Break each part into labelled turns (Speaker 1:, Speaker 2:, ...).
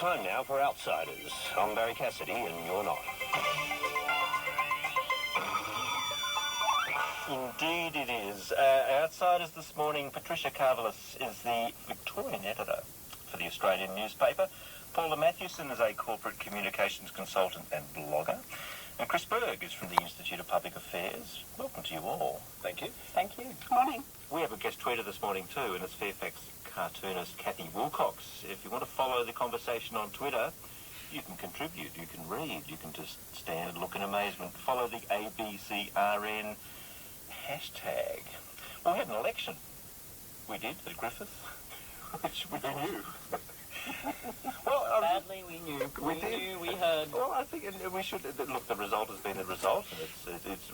Speaker 1: Time now for Outsiders. I'm Barry Cassidy, and you're not. Indeed it is. Outsiders this morning, Patricia Carvelis is the Victorian editor for the Australian newspaper. Paula Matthewson is a corporate communications consultant and blogger. And Chris Berg is from the Institute of Public Affairs. Welcome to you all.
Speaker 2: Thank you.
Speaker 3: Thank you. Morning.
Speaker 1: We have a guest tweeter this morning too, and it's Fairfax cartoonist Kathy Wilcox. If you want to follow the conversation on Twitter, you can contribute, you can read, you can just stand and look in amazement. Follow the ABCRN hashtag. Well, we had an election. We did at Griffith, which we knew. Well,
Speaker 3: badly we knew. We knew, we heard.
Speaker 1: Well, I think we should look. The result has been a result, and it's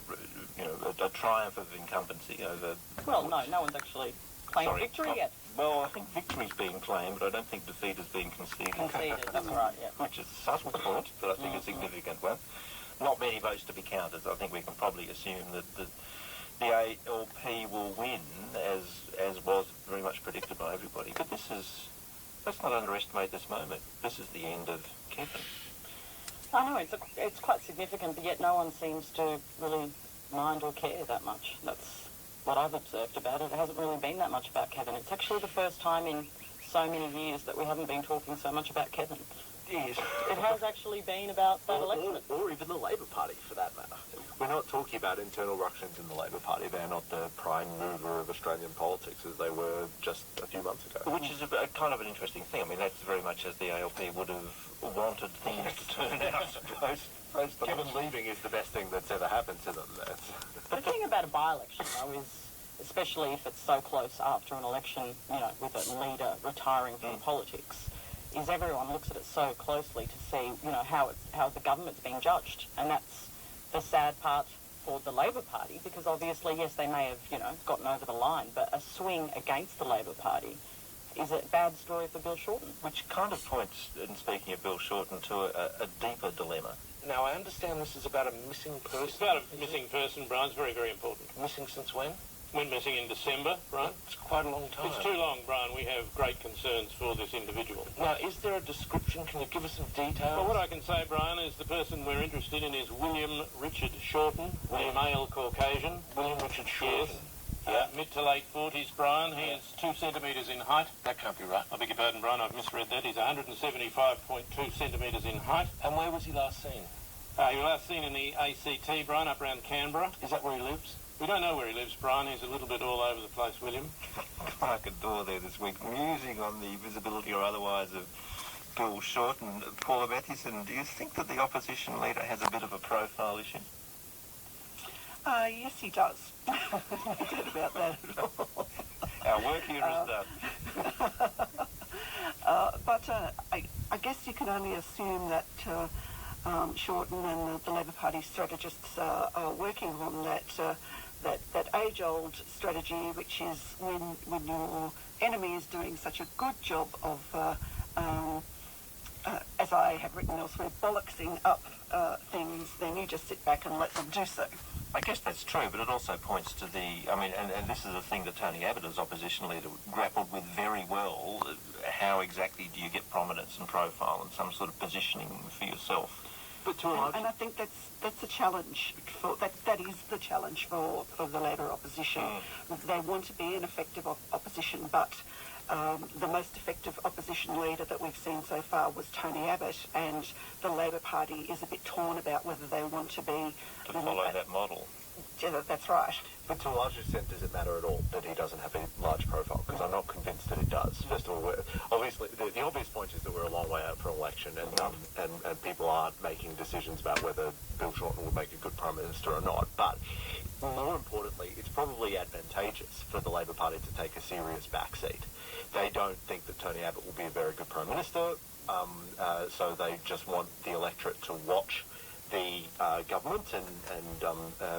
Speaker 1: you know a triumph of incumbency over.
Speaker 3: Well, no one's actually claimed victory yet.
Speaker 1: Well, I think victory's being claimed, but I don't think defeat is being conceded.
Speaker 3: Conceded, that's right. Yeah.
Speaker 1: Which is a subtle point, but I think a significant one. Not many votes to be counted. I think we can probably assume that the ALP will win, as was very much predicted by everybody. But let's not underestimate this moment. This is the end of Kevin.
Speaker 3: I know, it's quite significant, but yet no one seems to really mind or care that much. That's what I've observed about it. It hasn't really been that much about Kevin. It's actually the first time in so many years that we haven't been talking so much about Kevin.
Speaker 2: Yes.
Speaker 3: It has actually been about that election.
Speaker 2: Or even the Labor Party, for that matter. We're not talking about internal ructions in the Labor Party. They're not the prime mover of Australian politics as they were just a few months ago.
Speaker 1: Which is a kind of an interesting thing. I mean, that's very much as the ALP would have wanted things to turn out.
Speaker 2: Kevin leaving is the best thing that's ever happened to them.
Speaker 3: The thing about a by-election, though, is, especially if it's so close after an election, with a leader retiring from politics, is everyone looks at it so closely to see, how the government's being judged. And that's the sad part for the Labor Party, because obviously, yes, they may have, gotten over the line, but a swing against the Labor Party is a bad story for Bill Shorten.
Speaker 1: Which kind of points, in speaking of Bill Shorten, to a deeper dilemma.
Speaker 2: Now, I understand this is about a missing person.
Speaker 4: It's about a missing person, Brian. It's very, very important.
Speaker 2: Missing since when?
Speaker 4: Went missing in December, Brian.
Speaker 2: It's quite a long time.
Speaker 4: It's too long, Brian. We have great concerns for this individual.
Speaker 2: Now, is there a description? Can you give us some details?
Speaker 4: Well, what I can say, Brian, is the person we're interested in is William Richard Shorten, a male Caucasian.
Speaker 2: William Richard Shorten.
Speaker 4: Yes. Mid to late 40s, Brian. He is 2 centimetres in height.
Speaker 2: That can't be right.
Speaker 4: I beg your pardon, Brian. I've misread that. He's 175.2 centimetres in height.
Speaker 2: And where was he last seen?
Speaker 4: He was last seen in the ACT, Brian, up around Canberra.
Speaker 2: Is that where he lives?
Speaker 4: We don't know where he lives, Brian. He's a little bit all over the place, William.
Speaker 1: Like a door there this week, musing on the visibility or otherwise of Bill Shorten. Paula Matthewson, do you think that the opposition leader has a bit of a profile issue?
Speaker 5: Yes, he does. I don't about that at all.
Speaker 1: Our work here is done.
Speaker 5: But I guess you can only assume that Shorten and the Labor Party strategists are working on that age-old strategy, which is when your enemy is doing such a good job of, as I have written elsewhere, bollocksing up things, then you just sit back and let them do so.
Speaker 1: I guess that's true, but it also points to and this is a thing that Tony Abbott as opposition leader grappled with very well. How exactly do you get prominence and profile and some sort of positioning for yourself?
Speaker 5: And I think that's a challenge that is the challenge for the Labor opposition. They want to be an effective opposition, but the most effective opposition leader that we've seen so far was Tony Abbott, and the Labor Party is a bit torn about whether they want to be...
Speaker 1: To follow that model.
Speaker 5: Yeah, that's right.
Speaker 2: But to a large extent, does it matter at all that he doesn't have a large profile? Because I'm not convinced that it does. First of all, obviously, the obvious point is that we're a long way out for an election, and people aren't making decisions about whether Bill Shorten will make a good Prime Minister or not. But more importantly, it's probably advantageous for the Labor Party to take a serious backseat. They don't think that Tony Abbott will be a very good Prime Minister, so they just want the electorate to watch the government and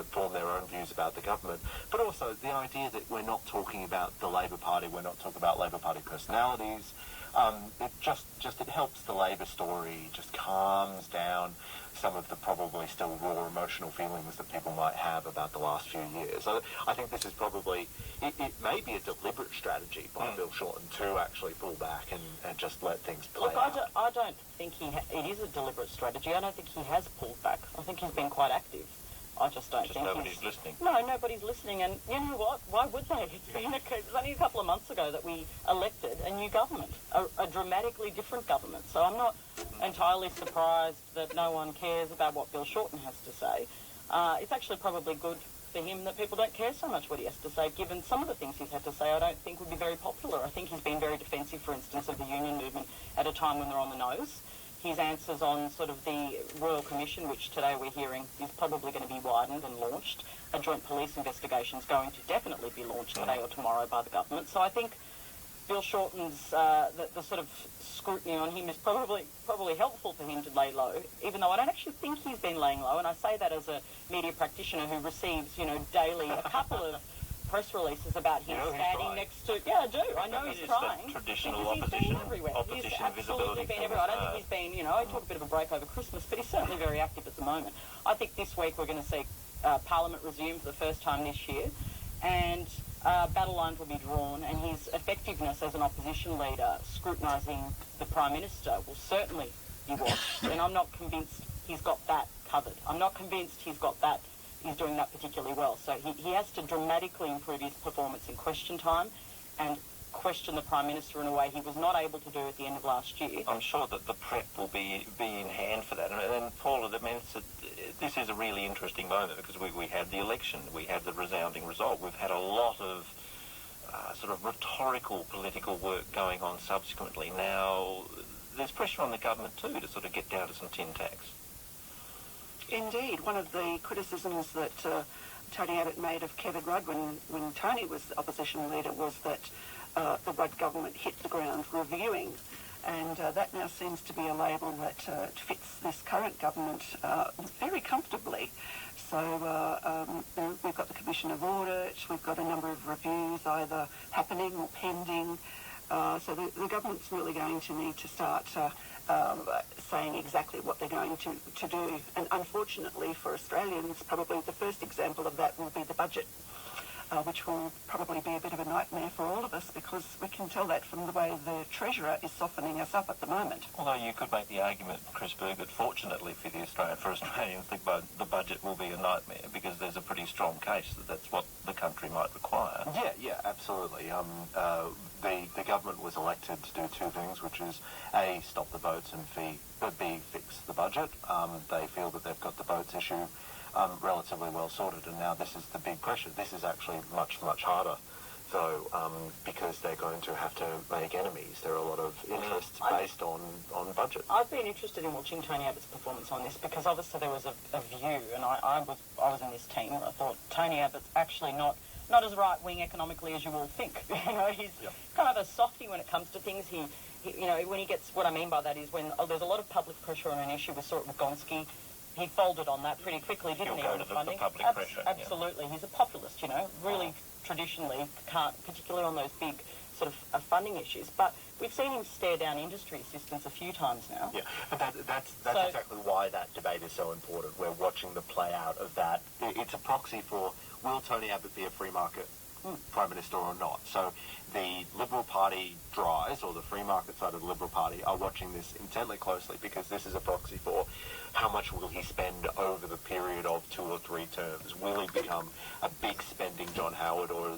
Speaker 2: form their own views about the government. But also the idea that we're not talking about the Labor Party, we're not talking about Labor Party personalities, it helps the Labor story, just calms down some of the probably still raw emotional feelings that people might have about the last few years. I think this is probably, it may be a deliberate strategy by Bill Shorten to actually pull back and just let things play out.
Speaker 3: I don't think it is a deliberate strategy. I don't think he has pulled back. I think he's been quite active. I just don't think
Speaker 1: nobody's listening.
Speaker 3: No, nobody's listening. And you know what? Why would they? It's only a couple of months ago that we elected a new government, a dramatically different government. So I'm not entirely surprised that no one cares about what Bill Shorten has to say. It's actually probably good for him that people don't care so much what he has to say, given some of the things he's had to say I don't think would be very popular. I think he's been very defensive, for instance, of the union movement at a time when they're on the nose. His answers on sort of the Royal Commission, which today we're hearing is probably going to be widened and launched. A joint police investigation is going to definitely be launched today or tomorrow by the government. So I think Bill Shorten's, the sort of scrutiny on him is probably helpful for him to lay low, even though I don't actually think he's been laying low. And I say that as a media practitioner who receives, daily a couple of press releases about him standing next to... Yeah, I do. I know he's trying.
Speaker 1: Traditional
Speaker 3: because
Speaker 1: opposition.
Speaker 3: He's been everywhere. He's absolutely
Speaker 1: visibility
Speaker 3: been everywhere. I don't think he's been, he took a bit of a break over Christmas, but he's certainly very active at the moment. I think this week we're going to see Parliament resume for the first time this year, and battle lines will be drawn, and his effectiveness as an opposition leader scrutinising the Prime Minister will certainly be watched, and I'm not convinced he's got that covered. I'm not convinced he's doing that particularly well. So he has to dramatically improve his performance in question time and question the Prime Minister in a way he was not able to do at the end of last year.
Speaker 1: I'm sure that the prep will be in hand for that. And Paula, this is a really interesting moment because we had the election, we had the resounding result. We've had a lot of sort of rhetorical political work going on subsequently. Now, there's pressure on the government too to sort of get down to some tin tacks.
Speaker 5: Indeed. One of the criticisms that Tony Abbott made of Kevin Rudd when Tony was opposition leader was that the Rudd government hit the ground reviewing, and that now seems to be a label that fits this current government very comfortably. So we've got the Commission of Audit, we've got a number of reviews either happening or pending. So the government's really going to need to start saying exactly what they're going to do. And unfortunately for Australians, probably the first example of that will be the budget, which will probably be a bit of a nightmare for all of us because we can tell that from the way the Treasurer is softening us up at the moment.
Speaker 1: Although you could make the argument, Chris Berg, that fortunately for Australians, the budget will be a nightmare because there's a pretty strong case that that's what the country might require.
Speaker 2: Yeah, absolutely. The government was elected to do two things, which is A, stop the boats, and B, fix the budget. They feel that they've got the boats issue relatively well sorted, and now this is the big pressure. This is actually much, much harder. So, because they're going to have to make enemies, there are a lot of interests based on budget.
Speaker 3: I've been interested in watching Tony Abbott's performance on this because obviously there was a view, and I was in this team where I thought Tony Abbott's actually not as right-wing economically as you all think. He's kind of a softie when it comes to things. He when he gets, what I mean by that is when there's a lot of public pressure on an issue, we saw it with Gonski. He folded on that pretty quickly, didn't he, on the funding?
Speaker 1: The public pressure.
Speaker 3: Absolutely. Yeah. He's a populist, really traditionally can't, particularly on those big sort of funding issues. But we've seen him stare down industry assistance a few times now.
Speaker 2: Yeah, but that's exactly why that debate is so important. We're watching the play out of that. It's a proxy for will Tony Abbott be a free market Prime Minister or not. So the Liberal Party dries, or the free market side of the Liberal Party, are watching this intently closely because this is a proxy for how much will he spend over the period of 2 or 3 terms. Will he become a big spending John Howard or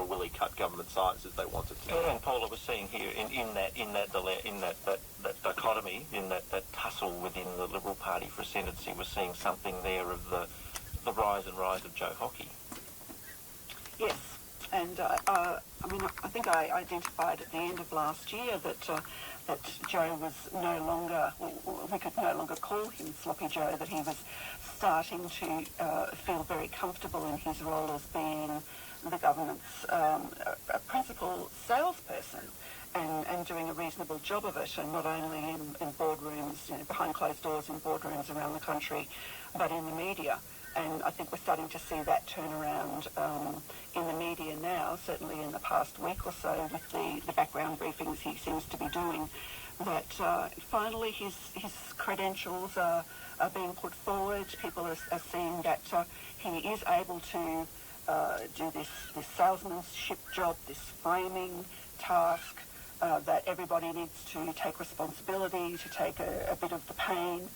Speaker 2: will he cut government size as they wanted to?
Speaker 1: And Paula was seeing here in that dichotomy, in that tussle within the Liberal Party for ascendancy, we're seeing something there of the rise and rise of Joe Hockey.
Speaker 5: Yes, and I think I identified at the end of last year that Joe was no longer, we could no longer call him Sloppy Joe, that he was starting to feel very comfortable in his role as being the government's principal salesperson and doing a reasonable job of it, and not only in boardrooms, behind closed doors in boardrooms around the country, but in the media. and I think we're starting to see that turn around in the media now, certainly in the past week or so with the background briefings he seems to be doing, that finally his credentials are being put forward. People are seeing that he is able to do this salesmanship job, this framing task, that everybody needs to take responsibility, to take a bit of the pain.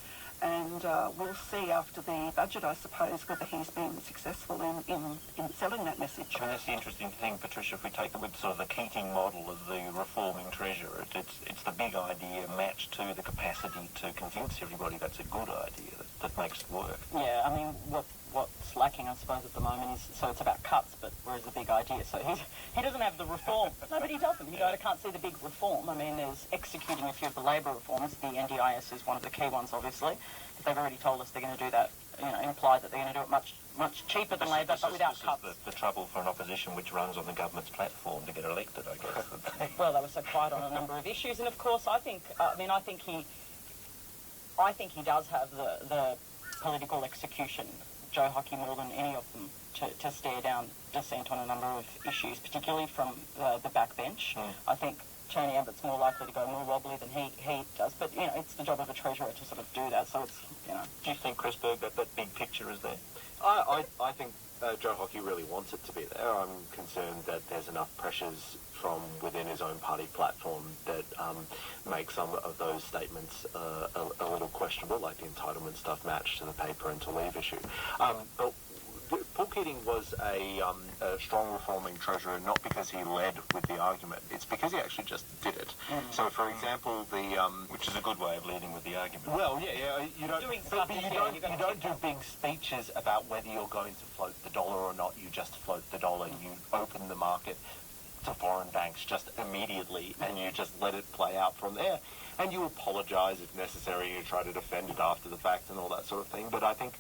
Speaker 5: And we'll see after the budget, I suppose, whether he's been successful in selling that message.
Speaker 1: I mean, that's the interesting thing, Patricia, if we take it with sort of the Keating model of the reforming treasurer, it's the big idea matched to the capacity to convince everybody that's a good idea that makes it work.
Speaker 3: Yeah, I mean, what's lacking, I suppose, at the moment is, so it's about cuts, but where's the big idea? So he doesn't have the reform. No, but he doesn't. You know, I can't see the big reform. I mean, there's executing a few of the labour reforms. The NDIS is one of the key ones, obviously. If they've already told us they're going to do that, you know, implies that they're going to do it much cheaper than Labor, but without cuts.
Speaker 1: This is the trouble for an opposition which runs on the government's platform to get elected, I guess.
Speaker 3: Well, they were so quiet on a number of issues, and of course, I think he does have the political execution, Joe Hockey, more than any of them, to stare down dissent on a number of issues, particularly from the backbench. I think Tony Abbott's more likely to go more wobbly than he does, but, you know, it's the job of a treasurer to sort of do that, so it's, you know.
Speaker 1: Do you think, Chris Berg, that big picture is there?
Speaker 2: I think Joe Hockey really wants it to be there. I'm concerned that there's enough pressures from within his own party platform that make some of those statements a little questionable, like the entitlement stuff matched to the pay parental leave issue. But Paul Keating was a strong reforming treasurer not because he led with the argument, it's because he actually just did it. So, for example,
Speaker 1: which is a good way of leading with the argument.
Speaker 2: Well, you don't do big speeches about whether you're going to float the dollar or not. You just float the dollar. You open the market to foreign banks just immediately, and you just let it play out from there. And you apologise if necessary. You try to defend it after the fact and all that sort of thing. But I think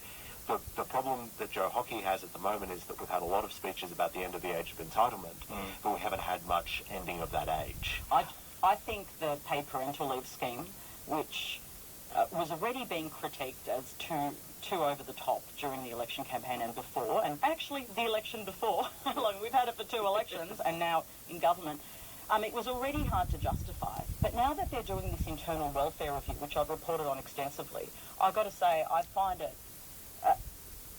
Speaker 2: the problem that Joe Hockey has at the moment is that we've had a lot of speeches about the end of the age of entitlement, but we haven't had much ending of that age.
Speaker 3: I think the paid parental leave scheme, which was already being critiqued as too over the top during the election campaign and before, and actually the election before, we've had it for 2 elections and now in government, it was already hard to justify. But now that they're doing this internal welfare review, which I've reported on extensively, I've got to say I find it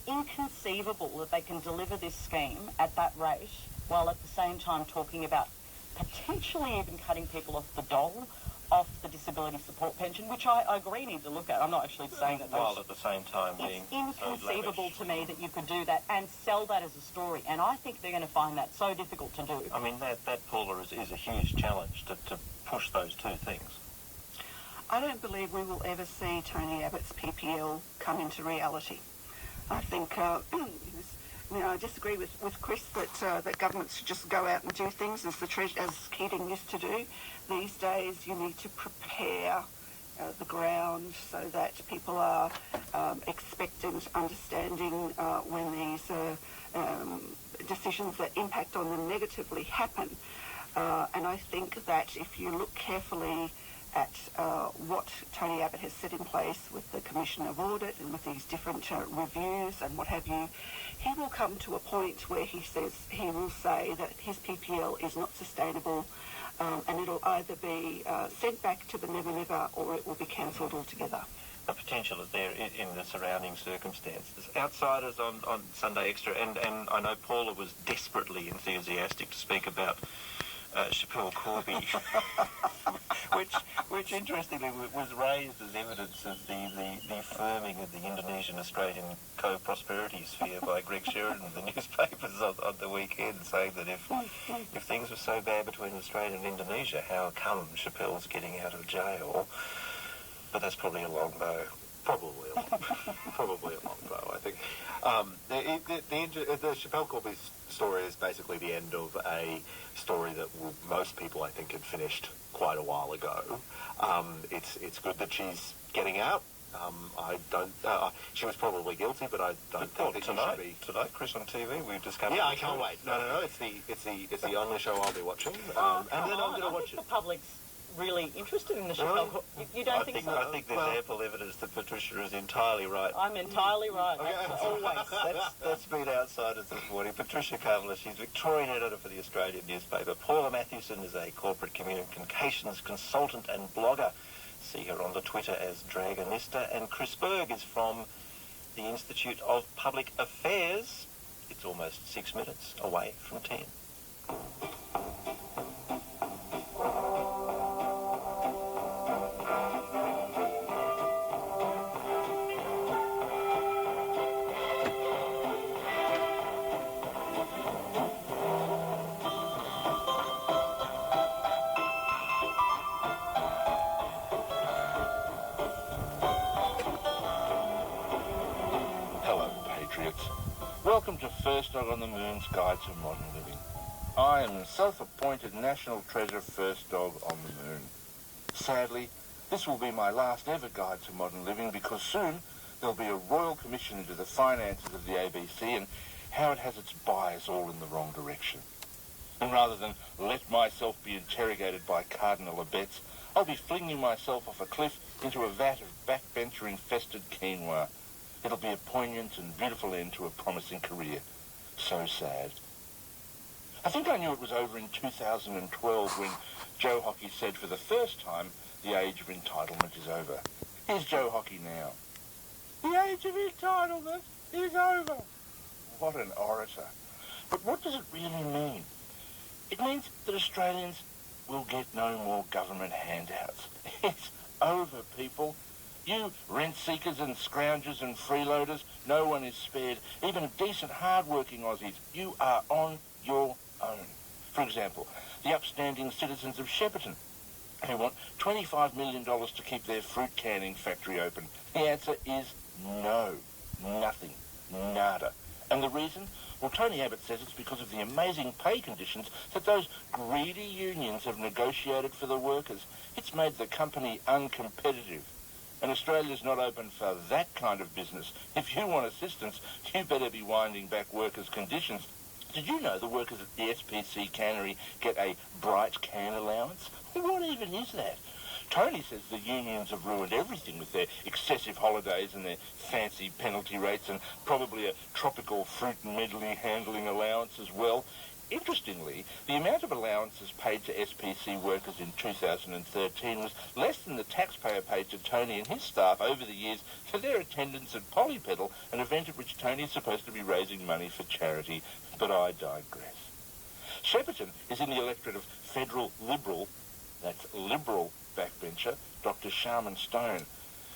Speaker 3: inconceivable that they can deliver this scheme at that rate while at the same time talking about potentially even cutting people off the dole, off the disability support pension, which I agree need to look at. I'm not actually saying that.
Speaker 1: While at the same time being
Speaker 3: inconceivable to me that you could do that and sell that as a story, and I think they're going to find that so difficult to do.
Speaker 1: I mean, that Paula, is a huge challenge to push those two things.
Speaker 5: I don't believe we will ever see Tony Abbott's PPL come into reality. I think, I disagree with Chris that governments should just go out and do things as Keating used to do. These days, you need to prepare the ground so that people are expectant, understanding when these decisions that impact on them negatively happen. And I think that if you look carefully at what Tony Abbott has set in place with the Commission of Audit and with these different reviews and what have you, he will come to a point where he will say that his PPL is not sustainable, and it'll either be sent back to the Never Never or it will be cancelled altogether.
Speaker 1: The potential is there in the surrounding circumstances. Outsiders on Sunday Extra, and I know Paula was desperately enthusiastic to speak about Schapelle Corby, which interestingly was raised as evidence of the firming of the Indonesian-Australian co-prosperity sphere by Greg Sheridan in the newspapers on the weekend, saying that if things were so bad between Australia and Indonesia, how come Schapelle's getting out of jail? But that's probably a long bow.
Speaker 2: Probably a long bow, I think. The Schapelle Corby story is basically the end of a story that most people, I think, had finished quite a while ago. It's good that she's getting out. I don't. She was probably guilty, but I don't think that she should be.
Speaker 1: Tonight, Chris, on TV, we've discovered.
Speaker 2: Yeah, I can't wait. No. It's the only show I'll be watching, and then I'm going to watch it.
Speaker 3: The public's really interested in the Chicago. You don't think so?
Speaker 1: I think there's ample evidence that Patricia is entirely right.
Speaker 3: I'm entirely right. Always.
Speaker 1: That's been outsiders this morning. Patricia Cavalier, she's Victorian editor for the Australian newspaper. Paula Matthewson is a corporate communications consultant and blogger. See her on the Twitter as Dragonista. And Chris Berg is from the Institute of Public Affairs. It's almost 6 minutes away from 10.
Speaker 6: Welcome to First Dog on the Moon's Guide to Modern Living. I am self-appointed National Treasure First Dog on the Moon. Sadly, this will be my last ever guide to modern living because soon there'll be a royal commission into the finances of the ABC and how it has its bias all in the wrong direction. And rather than let myself be interrogated by Cardinal Abetz, I'll be flinging myself off a cliff into a vat of backbencher-infested quinoa. It'll be a poignant and beautiful end to a promising career. So sad. I think I knew it was over in 2012 when Joe Hockey said for the first time the age of entitlement is over. Here's Joe Hockey now. The age of entitlement is over. What an orator. But what does it really mean? It means that Australians will get no more government handouts. It's over, people. You rent-seekers and scroungers and freeloaders, no one is spared. Even decent, hard-working Aussies, you are on your own. For example, the upstanding citizens of Shepparton, who want $25 million to keep their fruit canning factory open. The answer is no. Nothing. Nada. And the reason? Well, Tony Abbott says it's because of the amazing pay conditions that those greedy unions have negotiated for the workers. It's made the company uncompetitive. And Australia's not open for that kind of business. If you want assistance, you better be winding back workers' conditions. Did you know the workers at the SPC cannery get a bright can allowance? What even is that? Tony says the unions have ruined everything with their excessive holidays and their fancy penalty rates and probably a tropical fruit and meddling handling allowance as well. Interestingly, the amount of allowances paid to SPC workers in 2013 was less than the taxpayer paid to Tony and his staff over the years for their attendance at Polypedal, an event at which Tony is supposed to be raising money for charity. But I digress. Shepparton is in the electorate of federal Liberal, that's Liberal backbencher, Dr. Sharman Stone.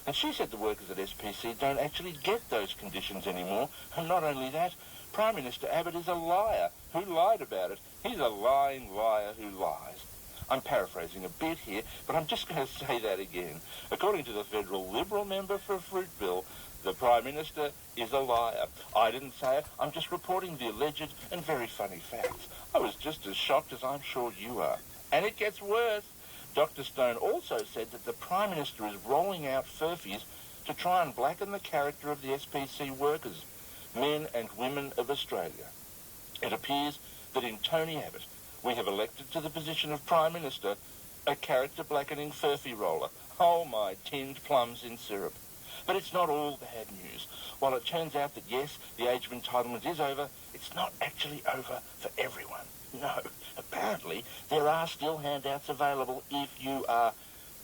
Speaker 6: And she said the workers at SPC don't actually get those conditions anymore. And not only that, Prime Minister Abbott is a liar who lied about it. He's a lying liar who lies. I'm paraphrasing a bit here, but I'm just going to say that again. According to the federal Liberal member for Fruit Bill, the Prime Minister is a liar. I didn't say it. I'm just reporting the alleged and very funny facts. I was just as shocked as I'm sure you are. And it gets worse. Dr. Stone also said that the Prime Minister is rolling out furphies to try and blacken the character of the SPC workers, men and women of Australia. It appears that in Tony Abbott, we have elected to the position of Prime Minister a character-blackening furphy roller. Oh, my tinned plums in syrup. But it's not all bad news. While it turns out that, yes, the age of entitlement is over, it's not actually over for everyone. No, apparently there are still handouts available if you are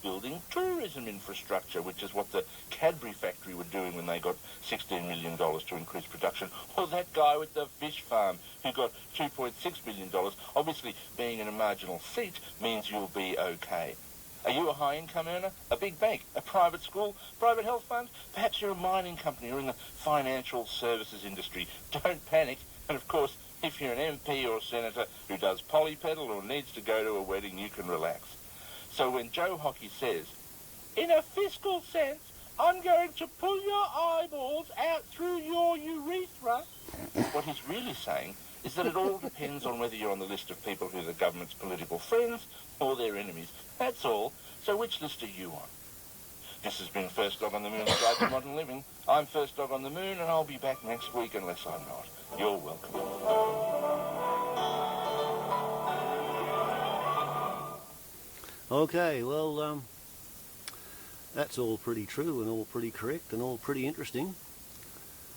Speaker 6: building tourism infrastructure, which is what the Cadbury factory were doing when they got $16 million to increase production. Or that guy with the fish farm who got $2.6 million. Obviously, being in a marginal seat means you'll be okay. Are you a high-income earner? A big bank? A private school? Private health fund? Perhaps you're a mining company or in the financial services industry. Don't panic. And of course, if you're an MP or senator who does polypedal or needs to go to a wedding, you can relax. So when Joe Hockey says, in a fiscal sense, I'm going to pull your eyeballs out through your urethra, what he's really saying is that it all depends on whether you're on the list of people who are the government's political friends or their enemies. That's all. So which list are you on? This has been First Dog on the Moon's Guide to Modern Living. I'm First Dog on the Moon, and I'll be back next week unless I'm not. You're welcome.
Speaker 7: Okay, well, that's all pretty true and all pretty correct and all pretty interesting.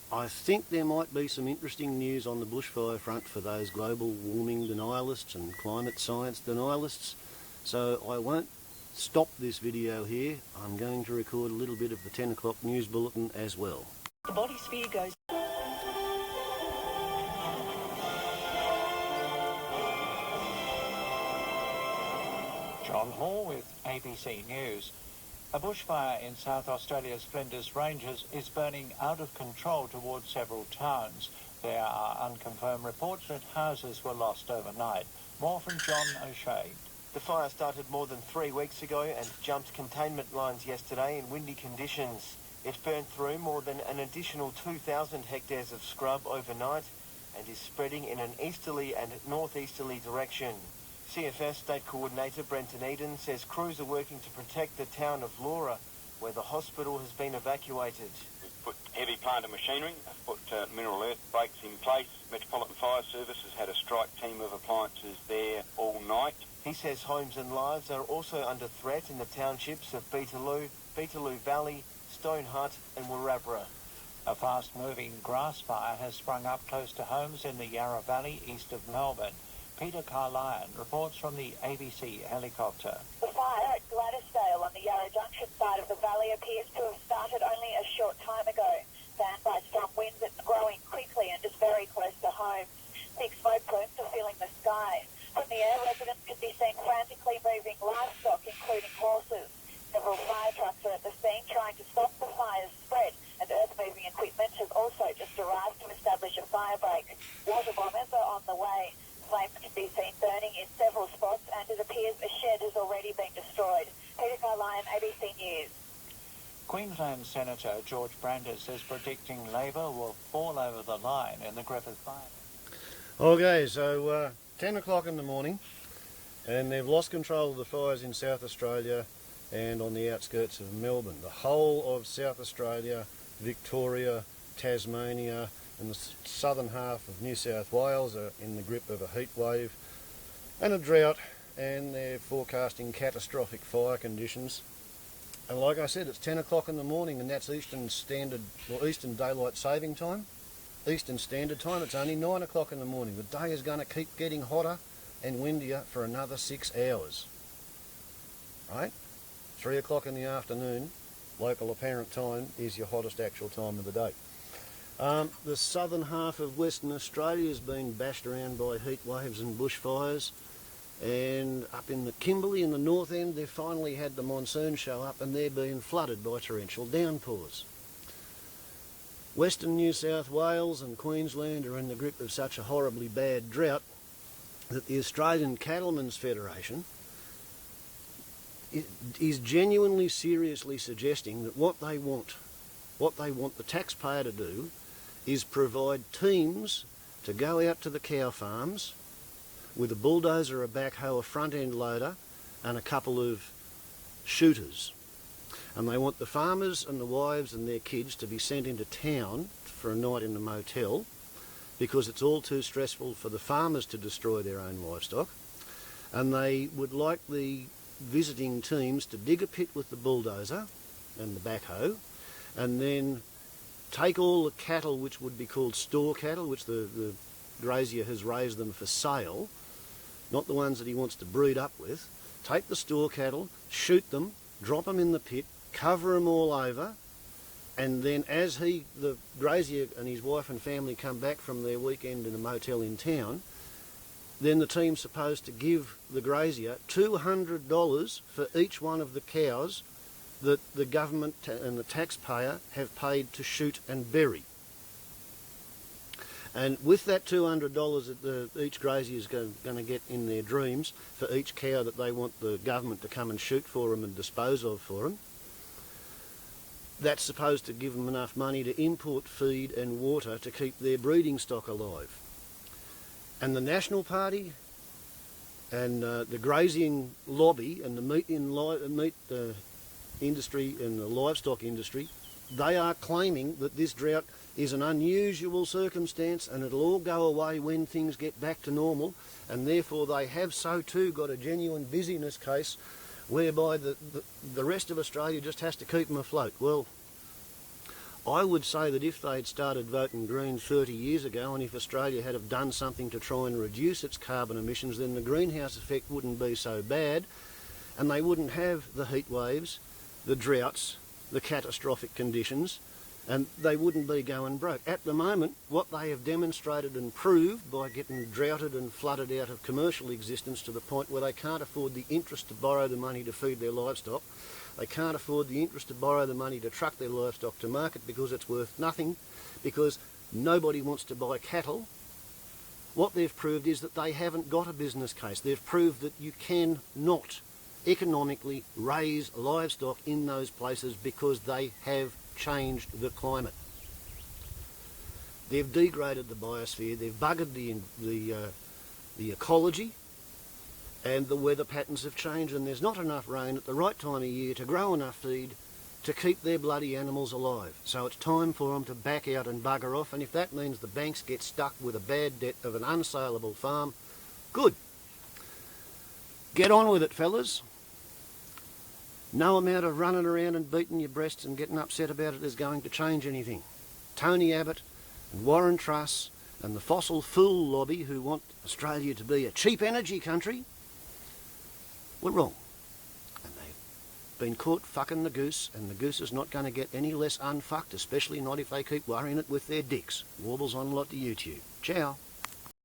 Speaker 7: I think there might be some interesting news on the bushfire front for those global warming denialists and climate science denialists, so I won't stop this video here. I'm going to record a little bit of the 10 o'clock news bulletin as well.
Speaker 8: The body sphere goes...
Speaker 9: John Hall with ABC News. A bushfire in South Australia's Flinders Ranges is burning out of control towards several towns. There are unconfirmed reports that houses were lost overnight. More from John O'Shea.
Speaker 10: The fire started more than 3 weeks ago and jumped containment lines yesterday in windy conditions. It burned through more than an additional 2,000 hectares of scrub overnight and is spreading in an easterly and northeasterly direction. CFS State Coordinator Brenton Eden says crews are working to protect the town of Laura, where the hospital has been evacuated.
Speaker 11: We've put heavy plant and machinery, put mineral earth breaks in place. Metropolitan Fire Service has had a strike team of appliances there all night.
Speaker 10: He says homes and lives are also under threat in the townships of Beetaloo Valley, Stone Hut and Warrabra.
Speaker 9: A fast-moving grass fire has sprung up close to homes in the Yarra Valley east of Melbourne. Peter Carlyon reports from the ABC helicopter.
Speaker 12: The fire at Gladysdale on the Yarra Junction side of the valley appears to have started only a short time ago. Fanned by strong winds, it's growing quickly and is very close to homes. Thick smoke plumes are filling the sky. From the air, residents can be seen frantically moving livestock, including horses. Several fire trucks are at the scene trying to stop the fire's spread, and earth-moving equipment has also just arrived to establish a fire break. Water bombers are on the way. Flames can be seen burning in several spots, and it appears a shed has already been destroyed. Peter Carlyon, ABC News.
Speaker 9: Queensland Senator George Brandis is predicting Labor will fall over the line in the Griffith fire.
Speaker 7: Okay, so 10 o'clock in the morning, and they've lost control of the fires in South Australia and on the outskirts of Melbourne. The whole of South Australia, Victoria, Tasmania and the southern half of New South Wales are in the grip of a heat wave and a drought, and they're forecasting catastrophic fire conditions. And like I said, it's 10 o'clock in the morning, and that's Eastern Daylight Saving Time. Eastern Standard Time, it's only 9 o'clock in the morning. The day is going to keep getting hotter and windier for another 6 hours. Right? 3 o'clock in the afternoon, local apparent time, is your hottest actual time of the day. The southern half of Western Australia has been bashed around by heat waves and bushfires, and up in the Kimberley in the north end they've finally had the monsoon show up, and they're being flooded by torrential downpours. Western New South Wales and Queensland are in the grip of such a horribly bad drought that the Australian Cattlemen's Federation is genuinely seriously suggesting that what they want the taxpayer to do is provide teams to go out to the cow farms with a bulldozer, a backhoe, a front-end loader and a couple of shooters. And they want the farmers and the wives and their kids to be sent into town for a night in the motel, because it's all too stressful for the farmers to destroy their own livestock. And they would like the visiting teams to dig a pit with the bulldozer and the backhoe, and then take all the cattle, which would be called store cattle, which the grazier has raised them for sale, not the ones that he wants to breed up with. Take the store cattle, shoot them, drop them in the pit, cover them all over, and then as the grazier and his wife and family come back from their weekend in a motel in town, then the team's supposed to give the grazier $200 for each one of the cows that the government and the taxpayer have paid to shoot and bury. And with that $200 that each grazier is going to get in their dreams for each cow that they want the government to come and shoot for them and dispose of for them, that's supposed to give them enough money to import feed and water to keep their breeding stock alive. And the National Party and the grazing lobby and the meat industry and the livestock industry, they are claiming that this drought is an unusual circumstance and it'll all go away when things get back to normal, and therefore they have so too got a genuine busyness case whereby the rest of Australia just has to keep them afloat. Well, I would say that if they'd started voting green 30 years ago, and if Australia had have done something to try and reduce its carbon emissions, then the greenhouse effect wouldn't be so bad, and they wouldn't have the heat waves, the droughts, the catastrophic conditions, and they wouldn't be going broke. At the moment, what they have demonstrated and proved by getting droughted and flooded out of commercial existence to the point where they can't afford the interest to borrow the money to feed their livestock, they can't afford the interest to borrow the money to truck their livestock to market because it's worth nothing, because nobody wants to buy cattle. What they've proved is that they haven't got a business case. They've proved that you cannot economically raise livestock in those places because they have changed the climate. They've degraded the biosphere, they've buggered the ecology, and the weather patterns have changed, and there's not enough rain at the right time of year to grow enough feed to keep their bloody animals alive. So it's time for them to back out and bugger off, and if that means the banks get stuck with a bad debt of an unsaleable farm, good. Get on with it, fellas. No amount of running around and beating your breasts and getting upset about it is going to change anything. Tony Abbott and Warren Truss and the fossil fool lobby who want Australia to be a cheap energy country were wrong. And they've been caught fucking the goose, and the goose is not going to get any less unfucked, especially not if they keep worrying it with their dicks. Warbles on a lot to YouTube. Ciao.